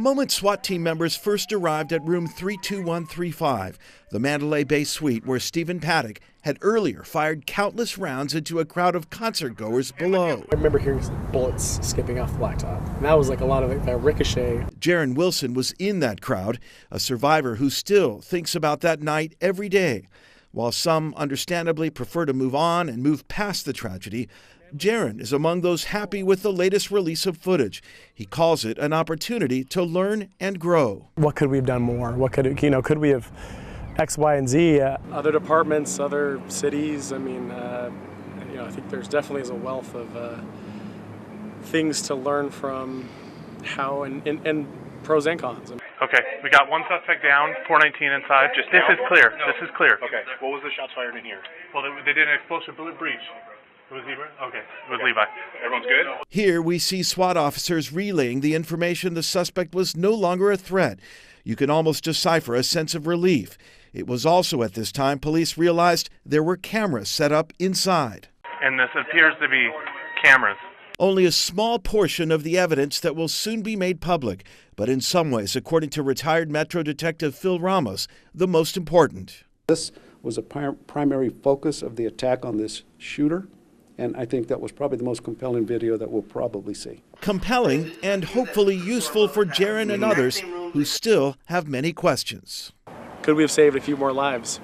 moment SWAT team members first arrived at room 32135, the Mandalay Bay suite where Stephen Paddock had earlier fired countless rounds into a crowd of concert-goers below. I remember hearing some bullets skipping off the blacktop. And that was like a lot of that ricochet. Jaron Wilson was in that crowd, a survivor who still thinks about that night every day. While some understandably prefer to move on and move past the tragedy, Jaron is among those happy with the latest release of footage. He calls it an opportunity to learn and grow. What could we have done more? What could we have X, Y, and Z? Other departments, other cities. I mean, I think there's definitely is a wealth of things to learn from how and pros and cons. Okay, we got one suspect down, 419 inside. This is clear. This is clear. Okay, what was the shots fired in here? Well, they did an explosive breach. It was Levi? Okay, it was Levi. Everyone's good? Here we see SWAT officers relaying the information the suspect was no longer a threat. You can almost decipher a sense of relief. It was also at this time police realized there were cameras set up inside. And this appears to be cameras. Only a small portion of the evidence that will soon be made public, but in some ways, according to retired Metro Detective Phil Ramos, the most important. This was a primary focus of the attack on this shooter, and I think that was probably the most compelling video that we'll probably see. Compelling and hopefully useful for Jaron and others who still have many questions. Could we have saved a few more lives?